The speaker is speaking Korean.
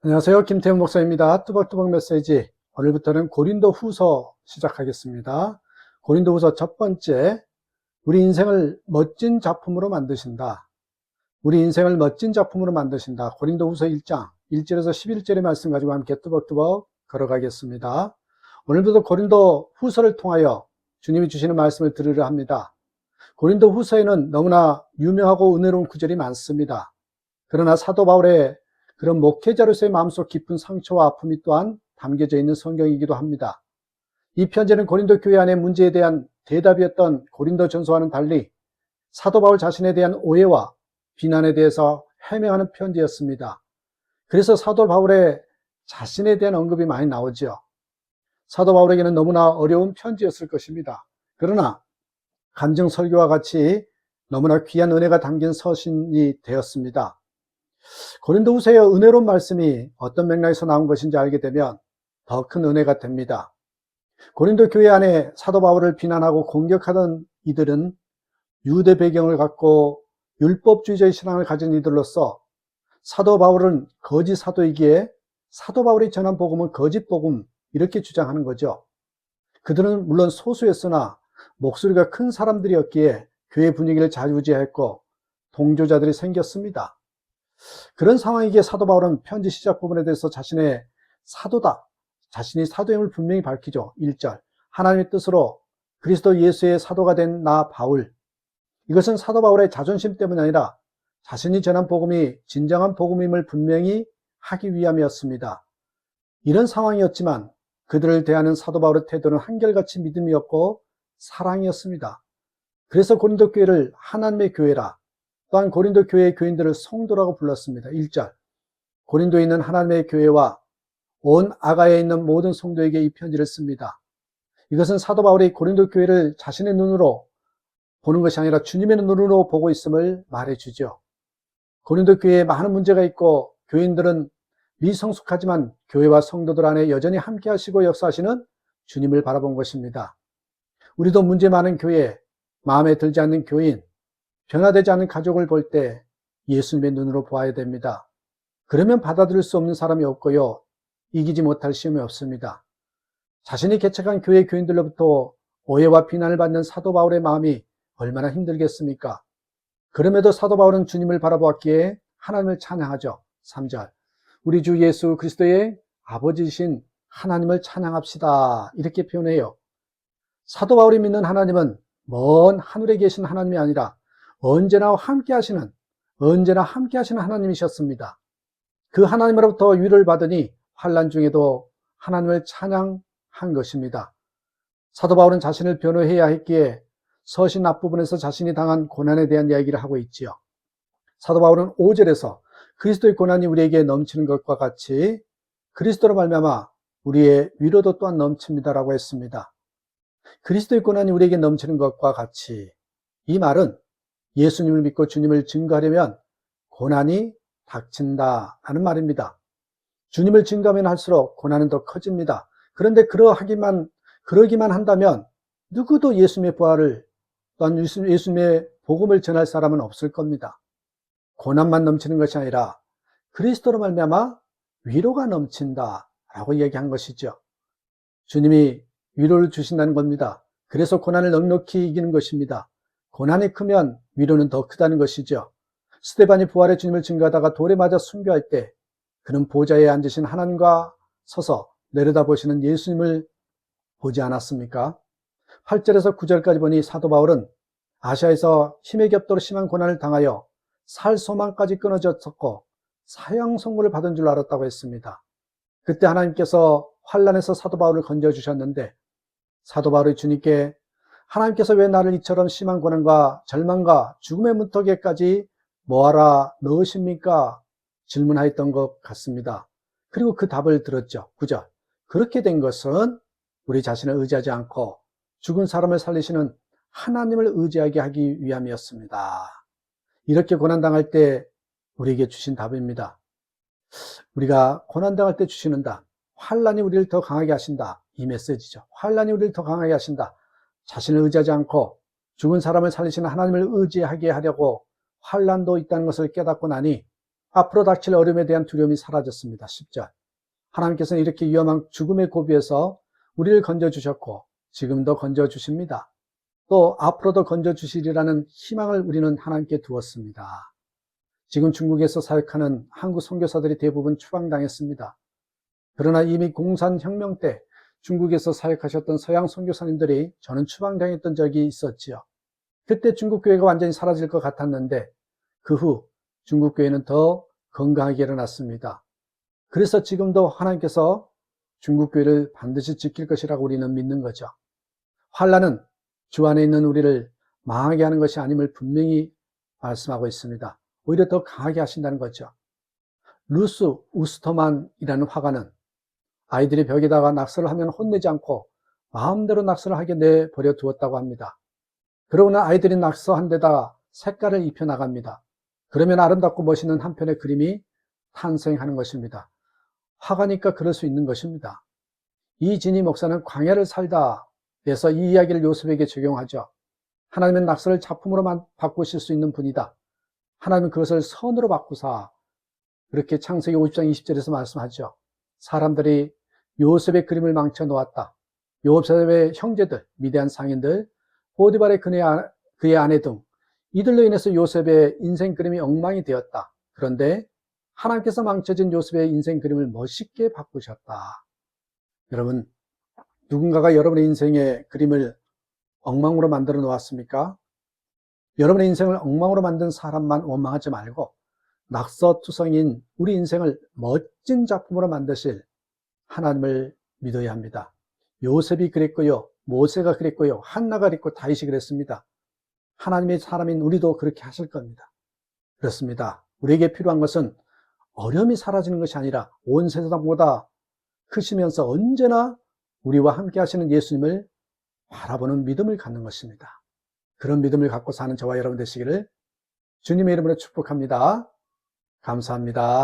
안녕하세요. 김태훈 목사입니다. 뚜벅뚜벅 메시지. 오늘부터는 고린도 후서 시작하겠습니다. 고린도 후서 첫 번째, 우리 인생을 멋진 작품으로 만드신다. 우리 인생을 멋진 작품으로 만드신다. 고린도 후서 1장 1절에서 11절의 말씀 가지고 함께 뚜벅뚜벅 걸어가겠습니다. 오늘부터 고린도 후서를 통하여 주님이 주시는 말씀을 들으려 합니다. 고린도 후서에는 너무나 유명하고 은혜로운 구절이 많습니다. 그러나 사도 바울의 그런 목회자로서의 마음속 깊은 상처와 아픔이 또한 담겨져 있는 성경이기도 합니다. 이 편지는 고린도 교회 안의 문제에 대한 대답이었던 고린도 전서와는 달리 사도 바울 자신에 대한 오해와 비난에 대해서 해명하는 편지였습니다. 그래서 사도 바울의 자신에 대한 언급이 많이 나오죠. 사도 바울에게는 너무나 어려운 편지였을 것입니다. 그러나 간증 설교와 같이 너무나 귀한 은혜가 담긴 서신이 되었습니다. 고린도 후서의 은혜로운 말씀이 어떤 맥락에서 나온 것인지 알게 되면 더 큰 은혜가 됩니다. 고린도 교회 안에 사도 바울을 비난하고 공격하던 이들은 유대 배경을 갖고 율법주의자의 신앙을 가진 이들로서 사도 바울은 거짓 사도이기에 사도 바울이 전한 복음은 거짓 복음, 이렇게 주장하는 거죠. 그들은 물론 소수였으나 목소리가 큰 사람들이었기에 교회 분위기를 좌지우지했고 동조자들이 생겼습니다. 그런 상황이기에 사도 바울은 편지 시작 부분에 대해서 자신의 사도다, 자신이 사도임을 분명히 밝히죠. 1절, 하나님의 뜻으로 그리스도 예수의 사도가 된 나 바울. 이것은 사도 바울의 자존심 때문이 아니라 자신이 전한 복음이 진정한 복음임을 분명히 하기 위함이었습니다. 이런 상황이었지만 그들을 대하는 사도 바울의 태도는 한결같이 믿음이었고 사랑이었습니다. 그래서 고린도 교회를 하나님의 교회라, 또한 고린도 교회의 교인들을 성도라고 불렀습니다. 1절, 고린도에 있는 하나님의 교회와 온 아가야에 있는 모든 성도에게 이 편지를 씁니다. 이것은 사도 바울이 고린도 교회를 자신의 눈으로 보는 것이 아니라 주님의 눈으로 보고 있음을 말해주죠. 고린도 교회에 많은 문제가 있고 교인들은 미성숙하지만 교회와 성도들 안에 여전히 함께 하시고 역사하시는 주님을 바라본 것입니다. 우리도 문제 많은 교회, 마음에 들지 않는 교인, 변화되지 않는 가족을 볼 때 예수님의 눈으로 보아야 됩니다. 그러면 받아들일 수 없는 사람이 없고요, 이기지 못할 시험이 없습니다. 자신이 개척한 교회 교인들로부터 오해와 비난을 받는 사도 바울의 마음이 얼마나 힘들겠습니까? 그럼에도 사도 바울은 주님을 바라보았기에 하나님을 찬양하죠. 3절, 우리 주 예수 그리스도의 아버지이신 하나님을 찬양합시다, 이렇게 표현해요. 사도 바울이 믿는 하나님은 먼 하늘에 계신 하나님이 아니라 언제나 함께 하시는 하나님이셨습니다. 그 하나님으로부터 위로를 받으니 환난 중에도 하나님을 찬양한 것입니다. 사도 바울은 자신을 변호해야 했기에 서신 앞부분에서 자신이 당한 고난에 대한 이야기를 하고 있지요. 사도 바울은 5절에서 그리스도의 고난이 우리에게 넘치는 것과 같이 그리스도로 말미암아 우리의 위로도 또한 넘칩니다라고 했습니다. 그리스도의 고난이 우리에게 넘치는 것과 같이, 이 말은 예수님을 믿고 주님을 증거하려면 고난이 닥친다라는 말입니다. 주님을 증거하면 할수록 고난은 더 커집니다. 그런데 그러기만 한다면 누구도 예수님의 부활을, 또한 예수님의 복음을 전할 사람은 없을 겁니다. 고난만 넘치는 것이 아니라 그리스도로 말미암아 위로가 넘친다라고 이야기한 것이죠. 주님이 위로를 주신다는 겁니다. 그래서 고난을 넉넉히 이기는 것입니다. 고난이 크면 위로는 더 크다는 것이죠. 스데반이 부활의 주님을 증거하다가 돌에 맞아 순교할 때 그는 보좌에 앉으신 하나님과 서서 내려다보시는 예수님을 보지 않았습니까? 8절에서 9절까지 보니 사도 바울은 아시아에서 힘의 격도로 심한 고난을 당하여 살 소망까지 끊어졌었고 사형 선고를 받은 줄 알았다고 했습니다. 그때 하나님께서 환난에서 사도 바울을 건져주셨는데 사도 바울이 주님께 하나님께서 왜 나를 이처럼 심한 고난과 절망과 죽음의 문턱에까지 뭐하라 넣으십니까? 질문하였던 것 같습니다. 그리고 그 답을 들었죠. 9절, 그렇게 된 것은 우리 자신을 의지하지 않고 죽은 사람을 살리시는 하나님을 의지하게 하기 위함이었습니다. 이렇게 고난당할 때 우리에게 주신 답입니다. 우리가 고난당할 때 주시는 답, 환난이 우리를 더 강하게 하신다, 이 메시지죠. 환난이 우리를 더 강하게 하신다. 자신을 의지하지 않고 죽은 사람을 살리시는 하나님을 의지하게 하려고 환난도 있다는 것을 깨닫고 나니 앞으로 닥칠 어려움에 대한 두려움이 사라졌습니다. 10절. 하나님께서는 이렇게 위험한 죽음의 고비에서 우리를 건져주셨고 지금도 건져주십니다. 또 앞으로도 건져주시리라는 희망을 우리는 하나님께 두었습니다. 지금 중국에서 사역하는 한국 선교사들이 대부분 추방당했습니다. 그러나 이미 공산혁명 때 중국에서 사역하셨던 서양 선교사님들이 저는 추방당했던 적이 있었지요. 그때 중국 교회가 완전히 사라질 것 같았는데 그 후 중국 교회는 더 건강하게 일어났습니다. 그래서 지금도 하나님께서 중국 교회를 반드시 지킬 것이라고 우리는 믿는 거죠. 환난은 주 안에 있는 우리를 망하게 하는 것이 아님을 분명히 말씀하고 있습니다. 오히려 더 강하게 하신다는 거죠. 루스 우스터만이라는 화가는 아이들이 벽에다가 낙서를 하면 혼내지 않고 마음대로 낙서를 하게 내버려 두었다고 합니다. 그러나 아이들이 낙서한 데다가 색깔을 입혀 나갑니다. 그러면 아름답고 멋있는 한 편의 그림이 탄생하는 것입니다. 화가니까 그럴 수 있는 것입니다. 이진희 목사는 광야를 살다 해서 이 이야기를 요셉에게 적용하죠. 하나님은 낙서를 작품으로만 바꾸실 수 있는 분이다. 하나님은 그것을 선으로 바꾸사 그렇게 창세기 50장 20절에서 말씀하죠. 사람들이 요셉의 그림을 망쳐 놓았다. 요셉의 형제들, 미대한 상인들, 보디발의 그의 아내 등 이들로 인해서 요셉의 인생 그림이 엉망이 되었다. 그런데 하나님께서 망쳐진 요셉의 인생 그림을 멋있게 바꾸셨다. 여러분, 누군가가 여러분의 인생의 그림을 엉망으로 만들어 놓았습니까? 여러분의 인생을 엉망으로 만든 사람만 원망하지 말고 낙서투성인 우리 인생을 멋진 작품으로 만드실 하나님을 믿어야 합니다. 요셉이 그랬고요, 모세가 그랬고요, 한나가 그랬고 다윗이 그랬습니다. 하나님의 사람인 우리도 그렇게 하실 겁니다. 그렇습니다. 우리에게 필요한 것은 어려움이 사라지는 것이 아니라 온 세상보다 크시면서 언제나 우리와 함께 하시는 예수님을 바라보는 믿음을 갖는 것입니다. 그런 믿음을 갖고 사는 저와 여러분 되시기를 주님의 이름으로 축복합니다. 감사합니다.